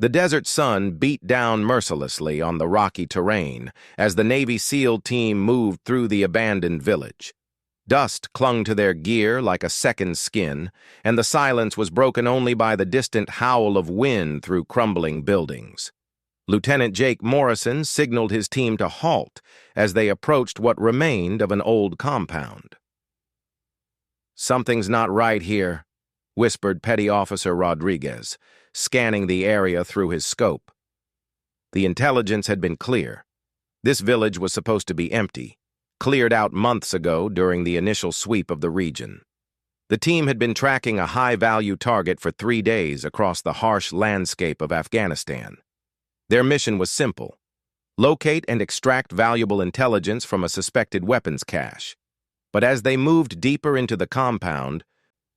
The desert sun beat down mercilessly on the rocky terrain as the Navy SEAL team moved through the abandoned village. Dust clung to their gear like a second skin, and the silence was broken only by the distant howl of wind through crumbling buildings. Lieutenant Jake Morrison signaled his team to halt as they approached what remained of an old compound. "Something's not right here," whispered Petty Officer Rodriguez, scanning the area through his scope. The intelligence had been clear. This village was supposed to be empty, cleared out months ago during the initial sweep of the region. The team had been tracking a high-value target for 3 days across the harsh landscape of Afghanistan. Their mission was simple: locate and extract valuable intelligence from a suspected weapons cache. But as they moved deeper into the compound,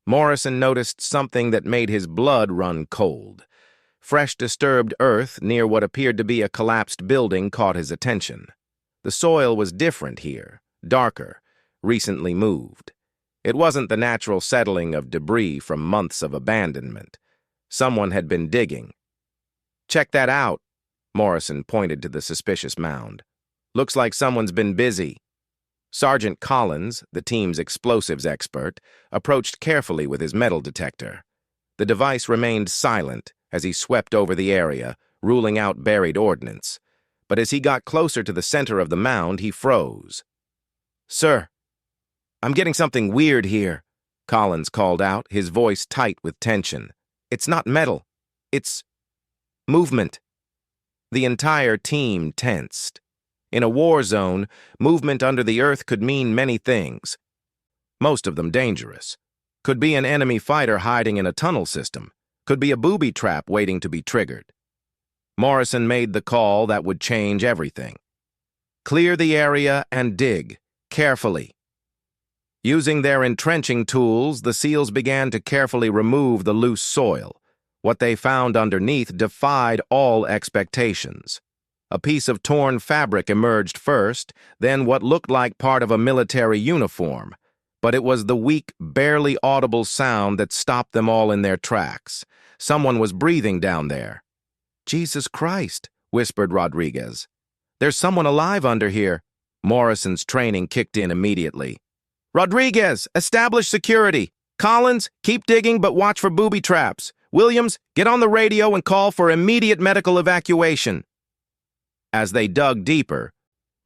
Morrison noticed something that made his blood run cold. Fresh, disturbed earth near what appeared to be a collapsed building caught his attention. The soil was different here, darker, recently moved. It wasn't the natural settling of debris from months of abandonment. Someone had been digging. "Check that out," Morrison pointed to the suspicious mound. "Looks like someone's been busy." Sergeant Collins, the team's explosives expert, approached carefully with his metal detector. The device remained silent as he swept over the area, ruling out buried ordnance. But as he got closer to the center of the mound, he froze. "Sir, I'm getting something weird here," Collins called out, his voice tight with tension. "It's not metal. It's movement." The entire team tensed. In a war zone, movement under the earth could mean many things, most of them dangerous. Could be an enemy fighter hiding in a tunnel system. Could be a booby trap waiting to be triggered. Morrison made the call that would change everything. Clear the area and dig, carefully. Using their entrenching tools, the SEALs began to carefully remove the loose soil. What they found underneath defied all expectations. A piece of torn fabric emerged first, then what looked like part of a military uniform. But it was the weak, barely audible sound that stopped them all in their tracks. Someone was breathing down there. "Jesus Christ," whispered Rodriguez. "There's someone alive under here." Morrison's training kicked in immediately. "Rodriguez, establish security. Collins, keep digging but watch for booby traps. Williams, get on the radio and call for immediate medical evacuation." As they dug deeper,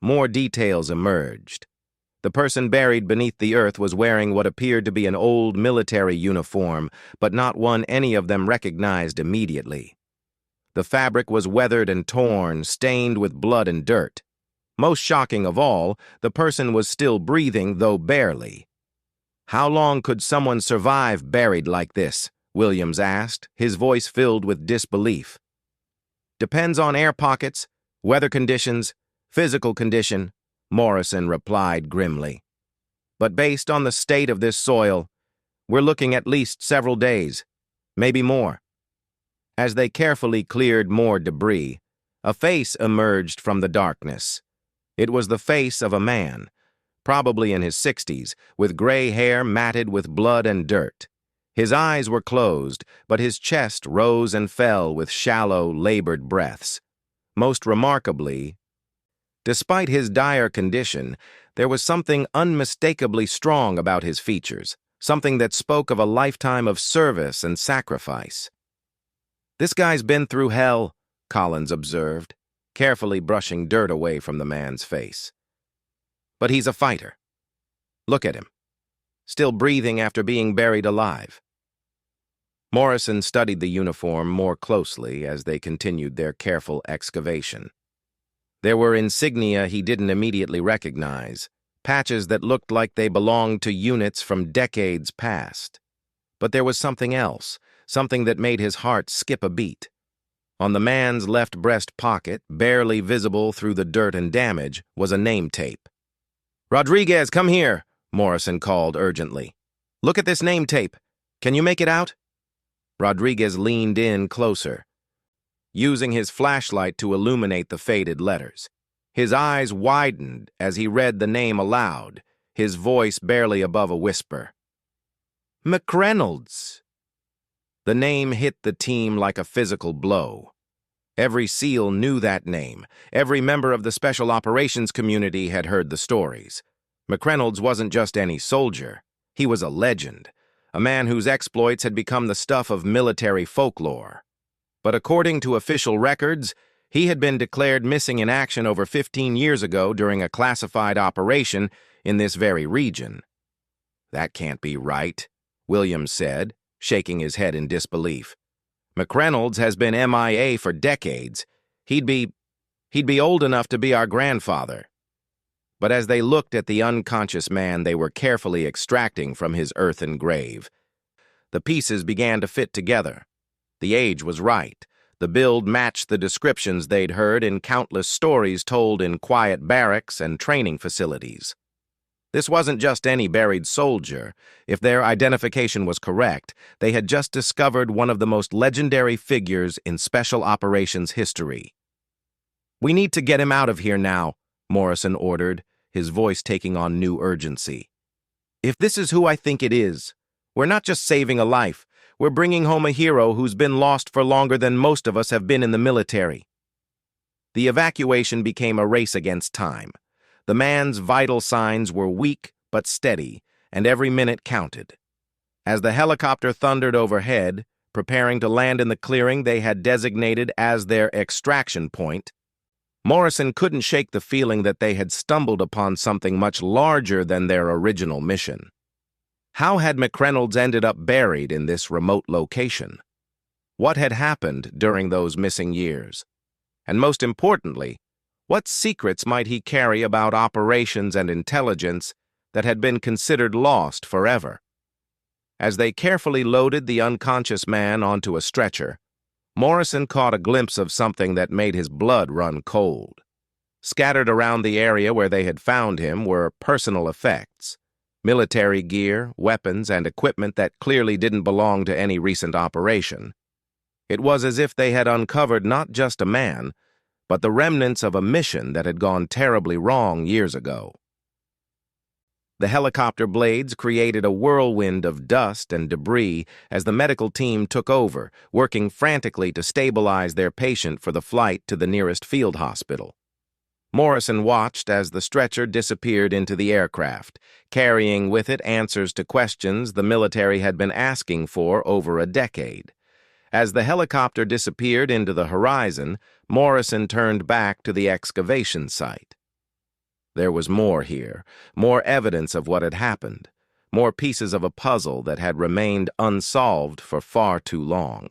more details emerged. The person buried beneath the earth was wearing what appeared to be an old military uniform, but not one any of them recognized immediately. The fabric was weathered and torn, stained with blood and dirt. Most shocking of all, the person was still breathing, though barely. "How long could someone survive buried like this?" Williams asked, his voice filled with disbelief. "Depends on air pockets, weather conditions, physical condition," Morrison replied grimly. "But based on the state of this soil, we're looking at least several days, maybe more." As they carefully cleared more debris, a face emerged from the darkness. It was the face of a man, probably in his 60s, with gray hair matted with blood and dirt. His eyes were closed, but his chest rose and fell with shallow, labored breaths. Most remarkably, despite his dire condition, there was something unmistakably strong about his features, something that spoke of a lifetime of service and sacrifice. "This guy's been through hell," Collins observed, carefully brushing dirt away from the man's face. "But he's a fighter. Look at him, still breathing after being buried alive." Morrison studied the uniform more closely as they continued their careful excavation. There were insignia he didn't immediately recognize, patches that looked like they belonged to units from decades past. But there was something else, something that made his heart skip a beat. On the man's left breast pocket, barely visible through the dirt and damage, was a name tape. "Rodriguez, come here," Morrison called urgently. "Look at this name tape. Can you make it out?" Rodriguez leaned in closer, using his flashlight to illuminate the faded letters. His eyes widened as he read the name aloud, his voice barely above a whisper. "McReynolds." The name hit the team like a physical blow. Every SEAL knew that name. Every member of the Special Operations community had heard the stories. McReynolds wasn't just any soldier. He was a legend, a man whose exploits had become the stuff of military folklore. But according to official records, he had been declared missing in action over 15 years ago during a classified operation in this very region. "That can't be right," Williams said, shaking his head in disbelief. "McReynolds has been MIA for decades. He'd be old enough to be our grandfather." But as they looked at the unconscious man they were carefully extracting from his earthen grave, the pieces began to fit together. The age was right. The build matched the descriptions they'd heard in countless stories told in quiet barracks and training facilities. This wasn't just any buried soldier. If their identification was correct, they had just discovered one of the most legendary figures in Special Operations history. "We need to get him out of here now," Morrison ordered, his voice taking on new urgency. "If this is who I think it is, we're not just saving a life, we're bringing home a hero who's been lost for longer than most of us have been in the military." The evacuation became a race against time. The man's vital signs were weak but steady, and every minute counted. As the helicopter thundered overhead, preparing to land in the clearing they had designated as their extraction point, Morrison couldn't shake the feeling that they had stumbled upon something much larger than their original mission. How had McReynolds ended up buried in this remote location? What had happened during those missing years? And most importantly, what secrets might he carry about operations and intelligence that had been considered lost forever? As they carefully loaded the unconscious man onto a stretcher, Morrison caught a glimpse of something that made his blood run cold. Scattered around the area where they had found him were personal effects, military gear, weapons, and equipment that clearly didn't belong to any recent operation. It was as if they had uncovered not just a man, but the remnants of a mission that had gone terribly wrong years ago. The helicopter blades created a whirlwind of dust and debris as the medical team took over, working frantically to stabilize their patient for the flight to the nearest field hospital. Morrison watched as the stretcher disappeared into the aircraft, carrying with it answers to questions the military had been asking for over a decade. As the helicopter disappeared into the horizon, Morrison turned back to the excavation site. There was more here, more evidence of what had happened, more pieces of a puzzle that had remained unsolved for far too long.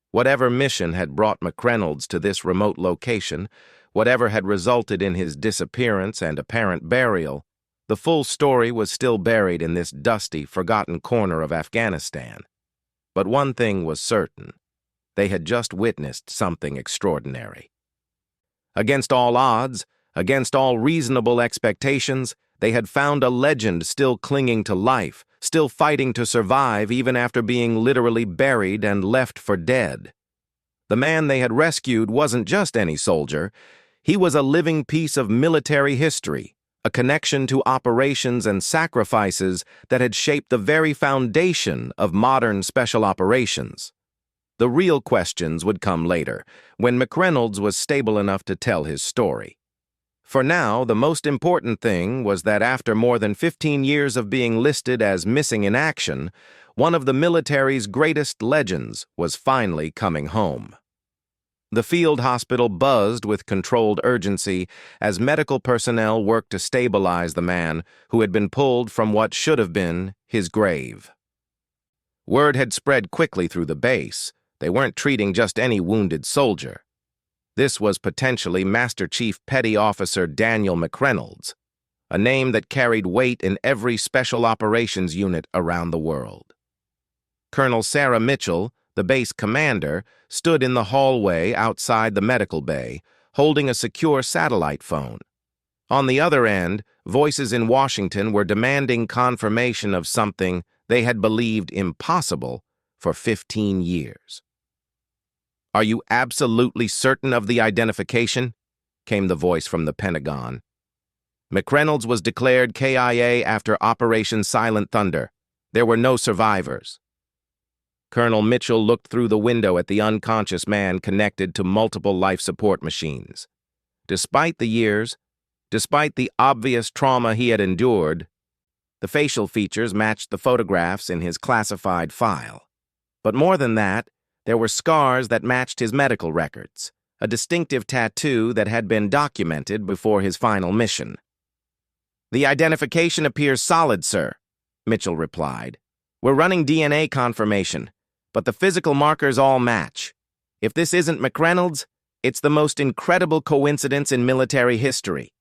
Whatever mission had brought McReynolds to this remote location, whatever had resulted in his disappearance and apparent burial, the full story was still buried in this dusty, forgotten corner of Afghanistan. But one thing was certain. They had just witnessed something extraordinary. Against all odds, against all reasonable expectations, they had found a legend still clinging to life, still fighting to survive even after being literally buried and left for dead. The man they had rescued wasn't just any soldier. He was a living piece of military history, a connection to operations and sacrifices that had shaped the very foundation of modern special operations. The real questions would come later, when McReynolds was stable enough to tell his story. For now, the most important thing was that after more than 15 years of being listed as missing in action, one of the military's greatest legends was finally coming home. The field hospital buzzed with controlled urgency as medical personnel worked to stabilize the man who had been pulled from what should have been his grave. Word had spread quickly through the base. They weren't treating just any wounded soldier. This was potentially Master Chief Petty Officer Daniel McReynolds, a name that carried weight in every special operations unit around the world. Colonel Sarah Mitchell, the base commander, stood in the hallway outside the medical bay, holding a secure satellite phone. On the other end, voices in Washington were demanding confirmation of something they had believed impossible for 15 years. "Are you absolutely certain of the identification?" came the voice from the Pentagon. McReynolds was declared KIA after Operation Silent Thunder. There were no survivors. Colonel Mitchell looked through the window at the unconscious man connected to multiple life support machines. Despite the years, despite the obvious trauma he had endured, the facial features matched the photographs in his classified file. But more than that, there were scars that matched his medical records, a distinctive tattoo that had been documented before his final mission. "The identification appears solid, sir," Mitchell replied. "We're running DNA confirmation, but the physical markers all match. If this isn't McReynolds, it's the most incredible coincidence in military history."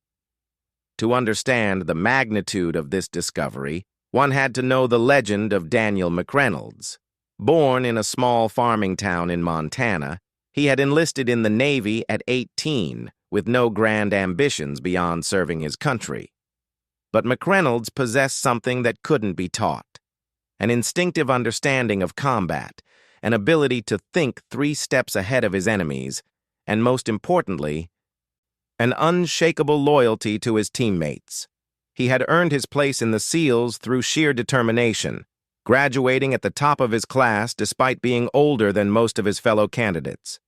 To understand the magnitude of this discovery, one had to know the legend of Daniel McReynolds. Born in a small farming town in Montana, he had enlisted in the Navy at 18 with no grand ambitions beyond serving his country. But McReynolds possessed something that couldn't be taught: an instinctive understanding of combat, an ability to think 3 steps ahead of his enemies, and most importantly, an unshakable loyalty to his teammates. He had earned his place in the SEALs through sheer determination, graduating at the top of his class despite being older than most of his fellow candidates.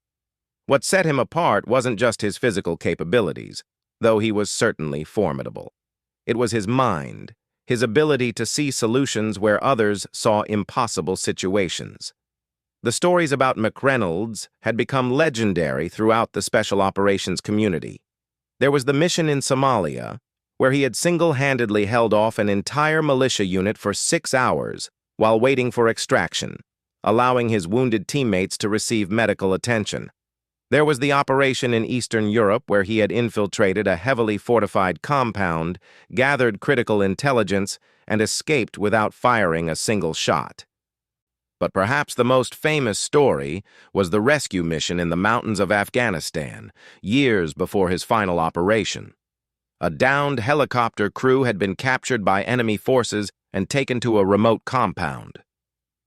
What set him apart wasn't just his physical capabilities, though he was certainly formidable. It was his mind, his ability to see solutions where others saw impossible situations. The stories about McReynolds had become legendary throughout the special operations community. There was the mission in Somalia, where he had single-handedly held off an entire militia unit for 6 hours while waiting for extraction, allowing his wounded teammates to receive medical attention. There was the operation in Eastern Europe where he had infiltrated a heavily fortified compound, gathered critical intelligence, and escaped without firing a single shot. But perhaps the most famous story was the rescue mission in the mountains of Afghanistan, years before his final operation. A downed helicopter crew had been captured by enemy forces and taken to a remote compound.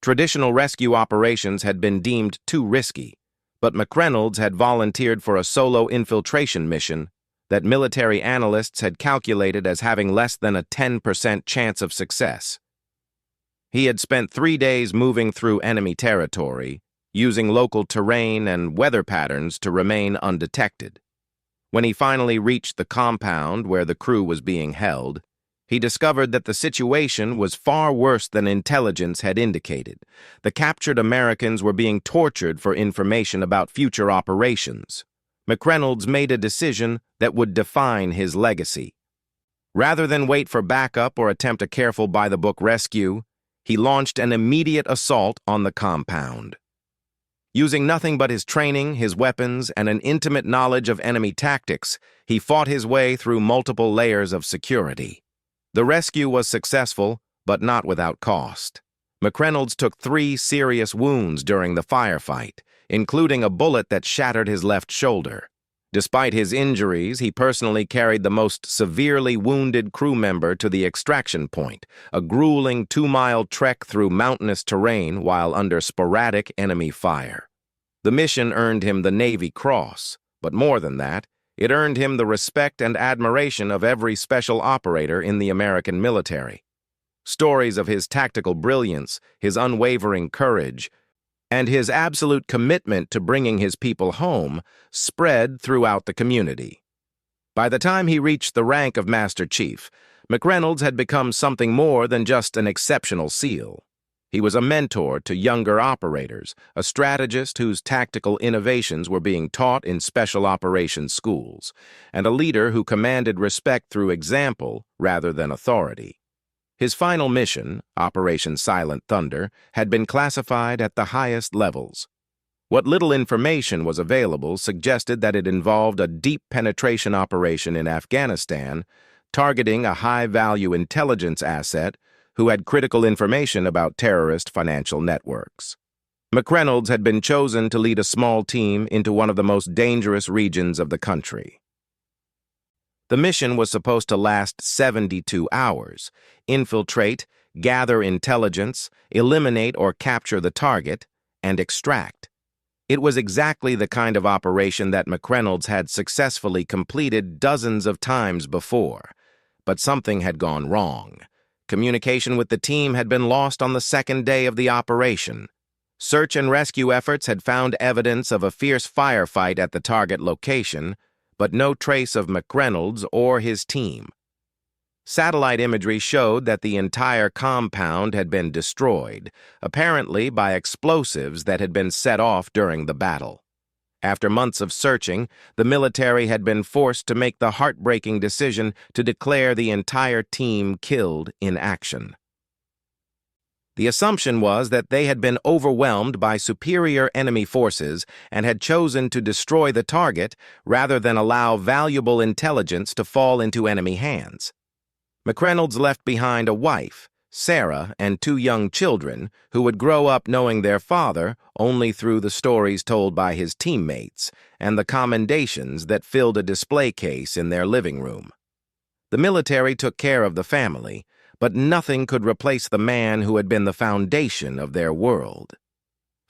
Traditional rescue operations had been deemed too risky, but McReynolds had volunteered for a solo infiltration mission that military analysts had calculated as having less than a 10% chance of success. He had spent 3 days moving through enemy territory, using local terrain and weather patterns to remain undetected. When he finally reached the compound where the crew was being held, he discovered that the situation was far worse than intelligence had indicated. The captured Americans were being tortured for information about future operations. McReynolds made a decision that would define his legacy. Rather than wait for backup or attempt a careful by-the-book rescue, he launched an immediate assault on the compound. Using nothing but his training, his weapons, and an intimate knowledge of enemy tactics, he fought his way through multiple layers of security. The rescue was successful, but not without cost. McReynolds took 3 serious wounds during the firefight, including a bullet that shattered his left shoulder. Despite his injuries, he personally carried the most severely wounded crew member to the extraction point, a grueling 2-mile trek through mountainous terrain while under sporadic enemy fire. The mission earned him the Navy Cross, but more than that, it earned him the respect and admiration of every special operator in the American military. Stories of his tactical brilliance, his unwavering courage, and his absolute commitment to bringing his people home spread throughout the community. By the time he reached the rank of Master Chief, McReynolds had become something more than just an exceptional SEAL. He was a mentor to younger operators, a strategist whose tactical innovations were being taught in special operations schools, and a leader who commanded respect through example rather than authority. His final mission, Operation Silent Thunder, had been classified at the highest levels. What little information was available suggested that it involved a deep penetration operation in Afghanistan, targeting a high-value intelligence asset who had critical information about terrorist financial networks. McReynolds had been chosen to lead a small team into one of the most dangerous regions of the country. The mission was supposed to last 72 hours, infiltrate, gather intelligence, eliminate or capture the target, and extract. It was exactly the kind of operation that McReynolds had successfully completed dozens of times before. But something had gone wrong. Communication with the team had been lost on the second day of the operation. Search and rescue efforts had found evidence of a fierce firefight at the target location, but no trace of McReynolds or his team. Satellite imagery showed that the entire compound had been destroyed, apparently by explosives that had been set off during the battle. After months of searching, the military had been forced to make the heartbreaking decision to declare the entire team killed in action. The assumption was that they had been overwhelmed by superior enemy forces and had chosen to destroy the target rather than allow valuable intelligence to fall into enemy hands. McReynolds left behind a wife, Sarah, and 2 young children who would grow up knowing their father only through the stories told by his teammates and the commendations that filled a display case in their living room. The military took care of the family, but nothing could replace the man who had been the foundation of their world.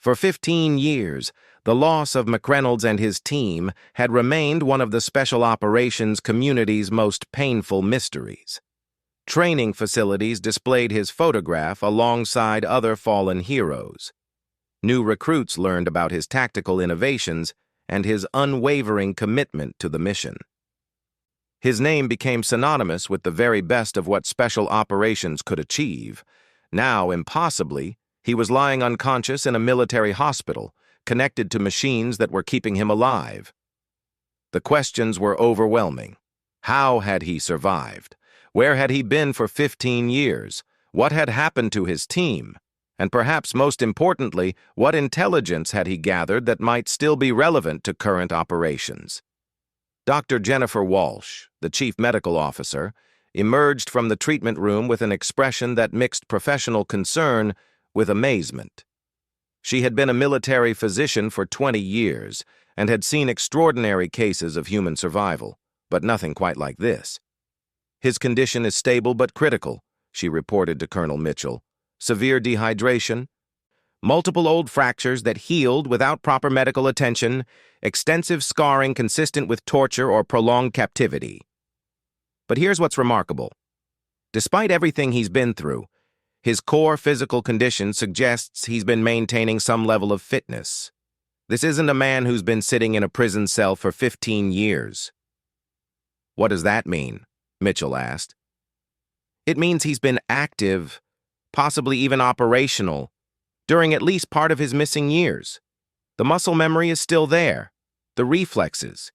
For 15 years, the loss of McReynolds and his team had remained one of the Special Operations community's most painful mysteries. Training facilities displayed his photograph alongside other fallen heroes. New recruits learned about his tactical innovations and his unwavering commitment to the mission. His name became synonymous with the very best of what Special Operations could achieve. Now, impossibly, he was lying unconscious in a military hospital, connected to machines that were keeping him alive. The questions were overwhelming. How had he survived? Where had he been for 15 years? What had happened to his team? And perhaps most importantly, what intelligence had he gathered that might still be relevant to current operations? Dr. Jennifer Walsh, the chief medical officer, emerged from the treatment room with an expression that mixed professional concern with amazement. She had been a military physician for 20 years and had seen extraordinary cases of human survival, but nothing quite like this. "His condition is stable but critical," she reported to Colonel Mitchell. "Severe dehydration, multiple old fractures that healed without proper medical attention, extensive scarring consistent with torture or prolonged captivity." But here's what's remarkable. Despite everything he's been through, his core physical condition suggests he's been maintaining some level of fitness. This isn't a man who's been sitting in a prison cell for 15 years. "What does that mean?" Mitchell asked. "It means he's been active, possibly even operational, during at least part of his missing years. The muscle memory is still there, the reflexes.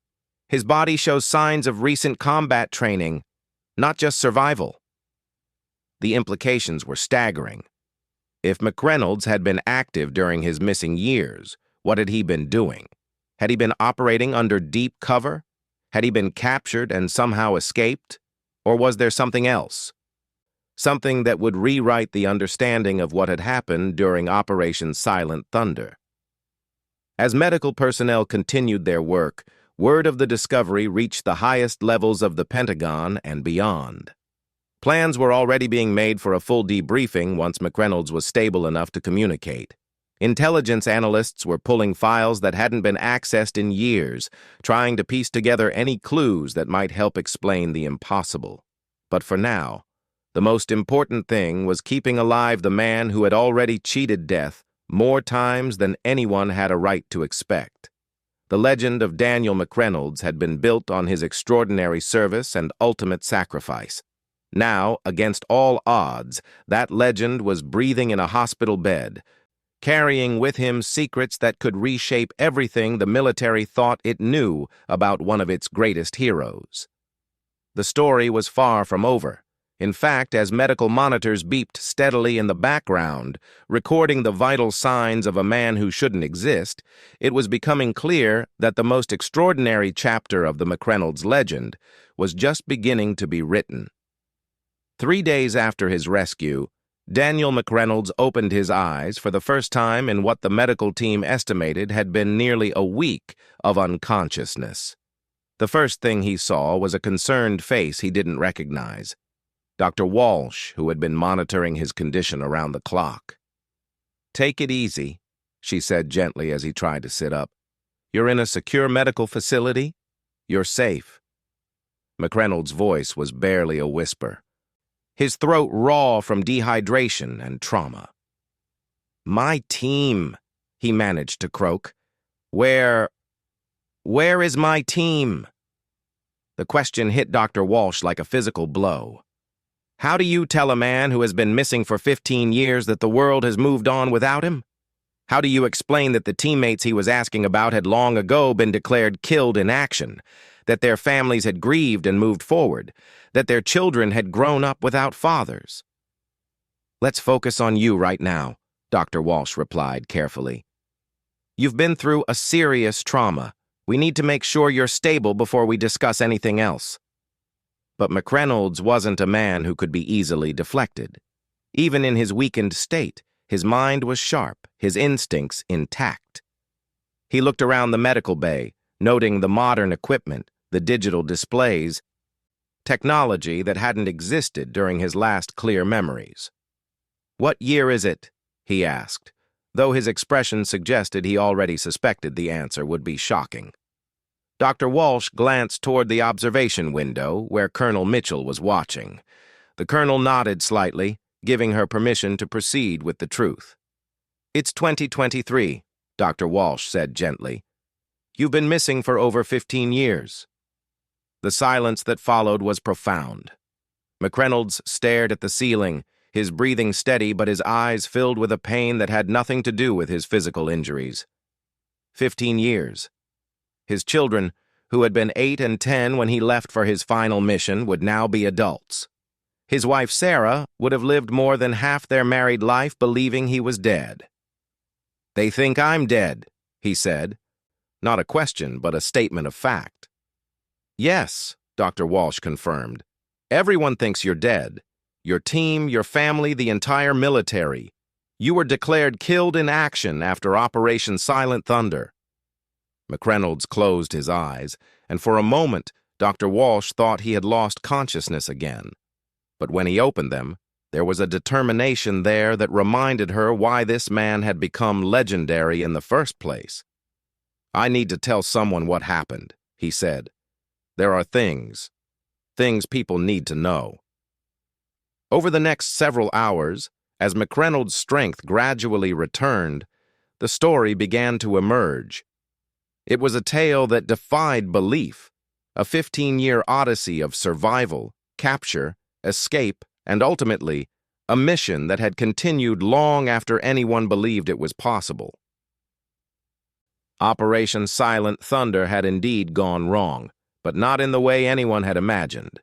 His body shows signs of recent combat training, not just survival." The implications were staggering. If McReynolds had been active during his missing years, what had he been doing? Had he been operating under deep cover? Had he been captured and somehow escaped? Or was there something else? Something that would rewrite the understanding of what had happened during Operation Silent Thunder. As medical personnel continued their work, word of the discovery reached the highest levels of the Pentagon and beyond. Plans were already being made for a full debriefing once McReynolds was stable enough to communicate. Intelligence analysts were pulling files that hadn't been accessed in years, trying to piece together any clues that might help explain the impossible. But for now, the most important thing was keeping alive the man who had already cheated death more times than anyone had a right to expect. The legend of Daniel McReynolds had been built on his extraordinary service and ultimate sacrifice. Now, against all odds, that legend was breathing in a hospital bed, carrying with him secrets that could reshape everything the military thought it knew about one of its greatest heroes. The story was far from over. In fact, as medical monitors beeped steadily in the background, recording the vital signs of a man who shouldn't exist, it was becoming clear that the most extraordinary chapter of the McReynolds legend was just beginning to be written. 3 days after his rescue, Daniel McReynolds opened his eyes for the first time in what the medical team estimated had been nearly a week of unconsciousness. The first thing he saw was a concerned face he didn't recognize. Dr. Walsh, who had been monitoring his condition around the clock. "Take it easy," she said gently as he tried to sit up. "You're in a secure medical facility. You're safe." McReynolds' voice was barely a whisper, his throat raw from dehydration and trauma. "My team," he managed to croak. Where is my team? The question hit Dr. Walsh like a physical blow. How do you tell a man who has been missing for 15 years that the world has moved on without him? How do you explain that the teammates he was asking about had long ago been declared killed in action, that their families had grieved and moved forward, that their children had grown up without fathers? Let's focus on you right now, Dr. Walsh replied carefully. You've been through a serious trauma. We need to make sure you're stable before we discuss anything else. But McReynolds wasn't a man who could be easily deflected. Even in his weakened state, his mind was sharp, his instincts intact. He looked around the medical bay, noting the modern equipment, the digital displays, technology that hadn't existed during his last clear memories. "What year is it?" he asked, though his expression suggested he already suspected the answer would be shocking. Dr. Walsh glanced toward the observation window where Colonel Mitchell was watching. The colonel nodded slightly, giving her permission to proceed with the truth. "It's 2023, Dr. Walsh said gently. "You've been missing for over 15 years. The silence that followed was profound. McReynolds stared at the ceiling, his breathing steady but his eyes filled with a pain that had nothing to do with his physical injuries. 15 years. His children, who had been 8 and 10 when he left for his final mission, would now be adults. His wife Sarah would have lived more than half their married life believing he was dead. "They think I'm dead," he said. Not a question, but a statement of fact. "Yes," Dr. Walsh confirmed. "Everyone thinks you're dead. Your team, your family, the entire military. You were declared killed in action after Operation Silent Thunder." McReynolds closed his eyes, and for a moment, Dr. Walsh thought he had lost consciousness again. But when he opened them, there was a determination there that reminded her why this man had become legendary in the first place. "I need to tell someone what happened," he said. "There are things people need to know." Over the next several hours, as McReynolds' strength gradually returned, the story began to emerge. It was a tale that defied belief, a 15-year odyssey of survival, capture, escape, and ultimately, a mission that had continued long after anyone believed it was possible. Operation Silent Thunder had indeed gone wrong, but not in the way anyone had imagined.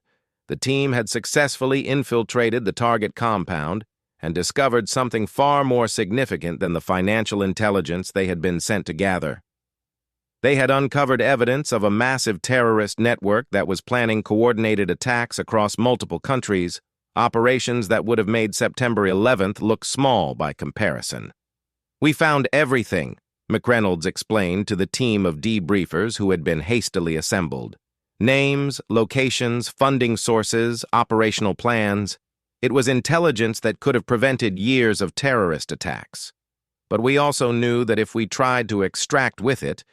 The team had successfully infiltrated the target compound and discovered something far more significant than the financial intelligence they had been sent to gather. They had uncovered evidence of a massive terrorist network that was planning coordinated attacks across multiple countries, operations that would have made September 11th look small by comparison. "We found everything," McReynolds explained to the team of debriefers who had been hastily assembled. "Names, locations, funding sources, operational plans. It was intelligence that could have prevented years of terrorist attacks. But we also knew that if we tried to extract with it,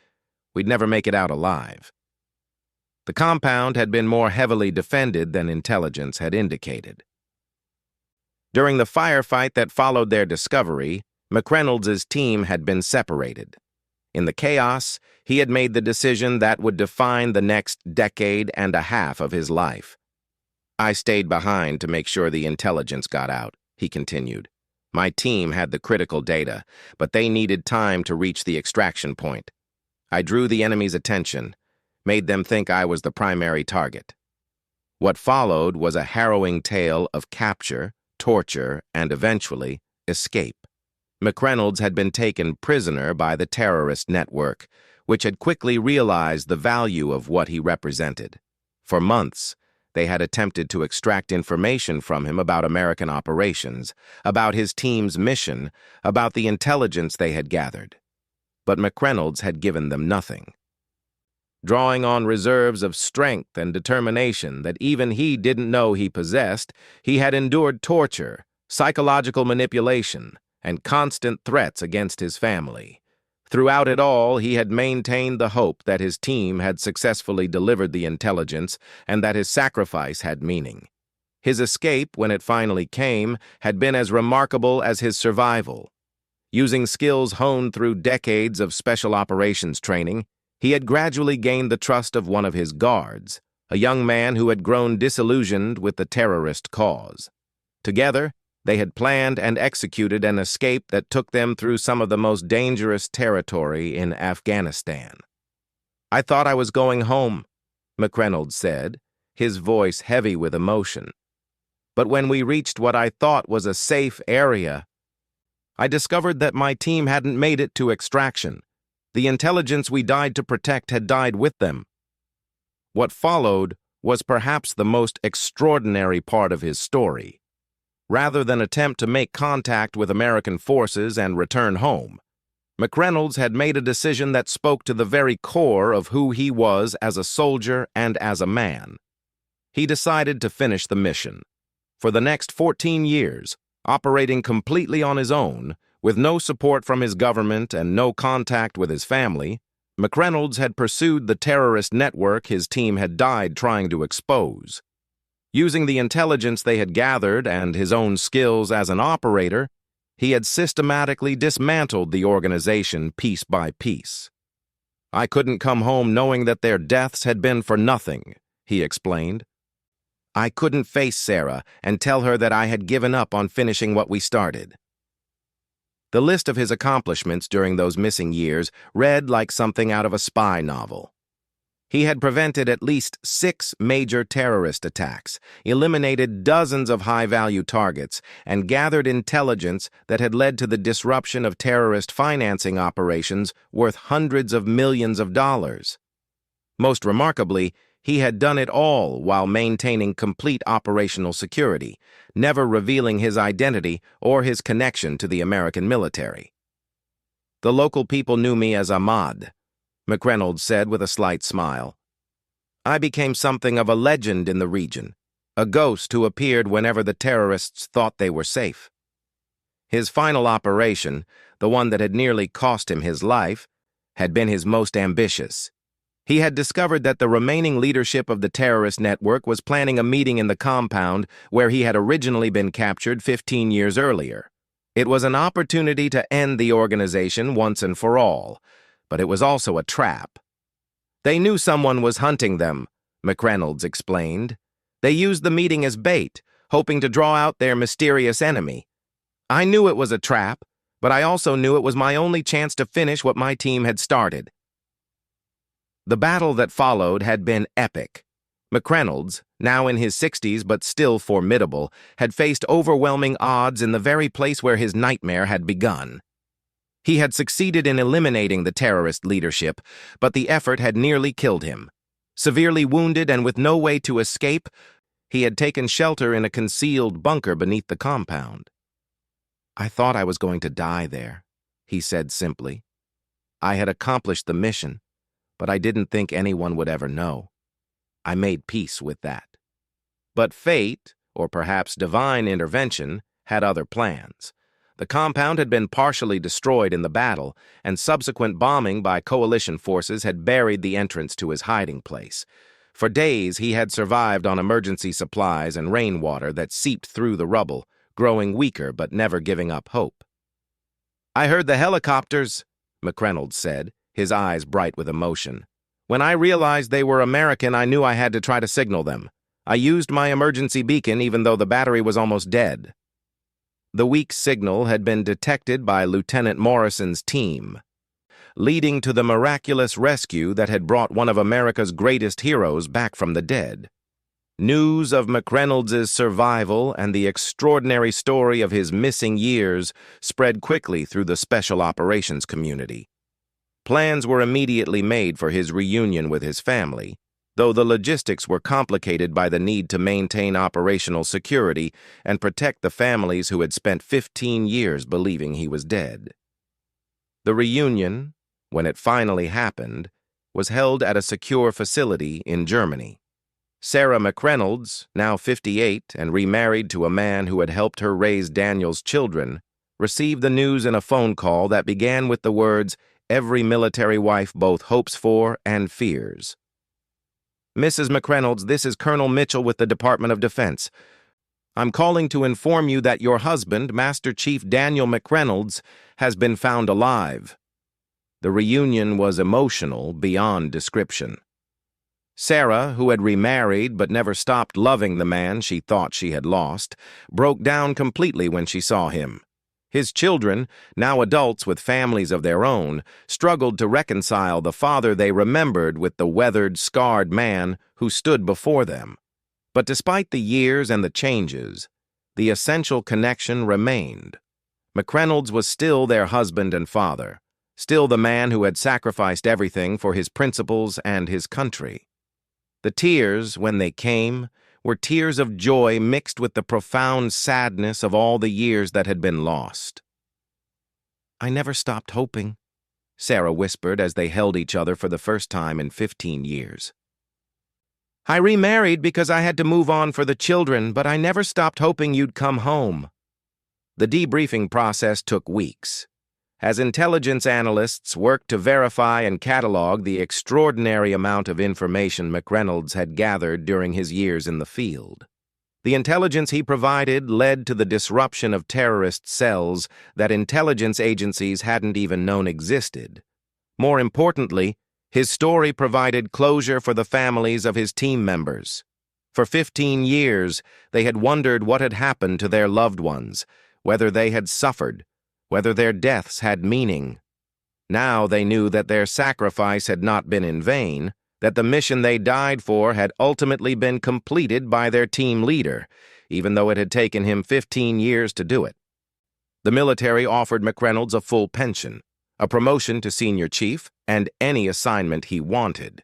we'd never make it out alive." The compound had been more heavily defended than intelligence had indicated. During the firefight that followed their discovery, McReynolds' team had been separated. In the chaos, he had made the decision that would define the next decade and a half of his life. "I stayed behind to make sure the intelligence got out," he continued. "My team had the critical data, but they needed time to reach the extraction point. I drew the enemy's attention, made them think I was the primary target." What followed was a harrowing tale of capture, torture, and eventually, escape. McReynolds had been taken prisoner by the terrorist network, which had quickly realized the value of what he represented. For months, they had attempted to extract information from him about American operations, about his team's mission, about the intelligence they had gathered. But McReynolds had given them nothing. Drawing on reserves of strength and determination that even he didn't know he possessed, he had endured torture, psychological manipulation, and constant threats against his family. Throughout it all, he had maintained the hope that his team had successfully delivered the intelligence and that his sacrifice had meaning. His escape, when it finally came, had been as remarkable as his survival. Using skills honed through decades of special operations training, he had gradually gained the trust of one of his guards, a young man who had grown disillusioned with the terrorist cause. Together, they had planned and executed an escape that took them through some of the most dangerous territory in Afghanistan. "I thought I was going home," McReynolds said, his voice heavy with emotion. "But when we reached what I thought was a safe area, I discovered that my team hadn't made it to extraction. The intelligence we died to protect had died with them." What followed was perhaps the most extraordinary part of his story. Rather than attempt to make contact with American forces and return home, McReynolds had made a decision that spoke to the very core of who he was as a soldier and as a man. He decided to finish the mission. For the next 14 years, operating completely on his own, with no support from his government and no contact with his family, McReynolds had pursued the terrorist network his team had died trying to expose. Using the intelligence they had gathered and his own skills as an operator, he had systematically dismantled the organization piece by piece. "I couldn't come home knowing that their deaths had been for nothing," he explained. "I couldn't face Sarah and tell her that I had given up on finishing what we started." The list of his accomplishments during those missing years read like something out of a spy novel. He had prevented at least 6 major terrorist attacks, eliminated dozens of high-value targets, and gathered intelligence that had led to the disruption of terrorist financing operations worth hundreds of millions of dollars. Most remarkably, he had done it all while maintaining complete operational security, never revealing his identity or his connection to the American military. "The local people knew me as Ahmad," McReynolds said with a slight smile. "I became something of a legend in the region, a ghost who appeared whenever the terrorists thought they were safe." His final operation, the one that had nearly cost him his life, had been his most ambitious. He had discovered that the remaining leadership of the terrorist network was planning a meeting in the compound where he had originally been captured 15 years earlier. It was an opportunity to end the organization once and for all, but it was also a trap. "They knew someone was hunting them," McReynolds explained. "They used the meeting as bait, hoping to draw out their mysterious enemy. I knew it was a trap, but I also knew it was my only chance to finish what my team had started." The battle that followed had been epic. McReynolds, now in his 60s but still formidable, had faced overwhelming odds in the very place where his nightmare had begun. He had succeeded in eliminating the terrorist leadership, but the effort had nearly killed him. Severely wounded and with no way to escape, he had taken shelter in a concealed bunker beneath the compound. "I thought I was going to die there," he said simply. "I had accomplished the mission, but I didn't think anyone would ever know. I made peace with that." But fate, or perhaps divine intervention, had other plans. The compound had been partially destroyed in the battle, and subsequent bombing by coalition forces had buried the entrance to his hiding place. For days, he had survived on emergency supplies and rainwater that seeped through the rubble, growing weaker but never giving up hope. "I heard the helicopters," McReynolds said, his eyes bright with emotion. "When I realized they were American, I knew I had to try to signal them. I used my emergency beacon even though the battery was almost dead." The weak signal had been detected by Lieutenant Morrison's team, leading to the miraculous rescue that had brought one of America's greatest heroes back from the dead. News of McReynolds' survival and the extraordinary story of his missing years spread quickly through the special operations community. Plans were immediately made for his reunion with his family, though the logistics were complicated by the need to maintain operational security and protect the families who had spent 15 years believing he was dead. The reunion, when it finally happened, was held at a secure facility in Germany. Sarah McReynolds, now 58 and remarried to a man who had helped her raise Daniel's children, received the news in a phone call that began with the words, "Every military wife both hopes for and fears." "Mrs. McReynolds, this is Colonel Mitchell with the Department of Defense. I'm calling to inform you that your husband, Master Chief Daniel McReynolds, has been found alive." The reunion was emotional beyond description. Sarah, who had remarried but never stopped loving the man she thought she had lost, broke down completely when she saw him. His children, now adults with families of their own, struggled to reconcile the father they remembered with the weathered, scarred man who stood before them. But despite the years and the changes, the essential connection remained. McReynolds was still their husband and father, still the man who had sacrificed everything for his principles and his country. The tears, when they came, were tears of joy mixed with the profound sadness of all the years that had been lost. "I never stopped hoping," Sarah whispered as they held each other for the first time in 15 years. "I remarried because I had to move on for the children, but I never stopped hoping you'd come home." The debriefing process took weeks. As intelligence analysts worked to verify and catalog the extraordinary amount of information McReynolds had gathered during his years in the field. The intelligence he provided led to the disruption of terrorist cells that intelligence agencies hadn't even known existed. More importantly, his story provided closure for the families of his team members. For 15 years, they had wondered what had happened to their loved ones, whether they had suffered, whether their deaths had meaning. Now they knew that their sacrifice had not been in vain, that the mission they died for had ultimately been completed by their team leader, even though it had taken him 15 years to do it. The military offered McReynolds a full pension, a promotion to senior chief, and any assignment he wanted.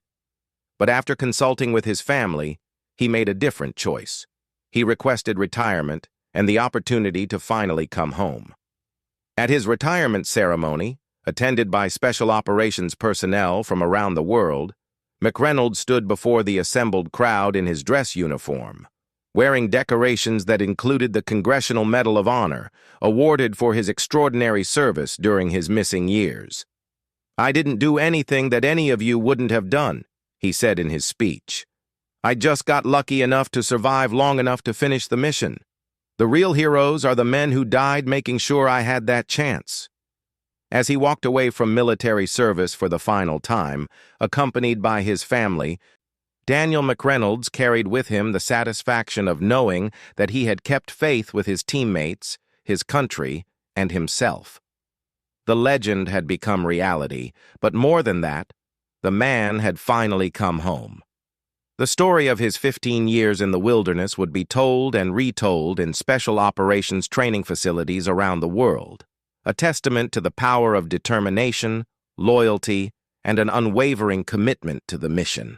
But after consulting with his family, he made a different choice. He requested retirement and the opportunity to finally come home. At his retirement ceremony, attended by special operations personnel from around the world, McReynolds stood before the assembled crowd in his dress uniform, wearing decorations that included the Congressional Medal of Honor, awarded for his extraordinary service during his missing years. "I didn't do anything that any of you wouldn't have done," he said in his speech. "I just got lucky enough to survive long enough to finish the mission. The real heroes are the men who died making sure I had that chance." As he walked away from military service for the final time, accompanied by his family, Daniel McReynolds carried with him the satisfaction of knowing that he had kept faith with his teammates, his country, and himself. The legend had become reality, but more than that, the man had finally come home. The story of his 15 years in the wilderness would be told and retold in special operations training facilities around the world, a testament to the power of determination, loyalty, and an unwavering commitment to the mission.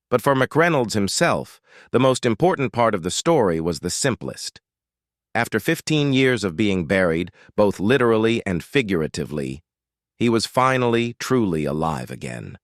But for McReynolds himself, the most important part of the story was the simplest. After 15 years of being buried, both literally and figuratively, he was finally truly alive again.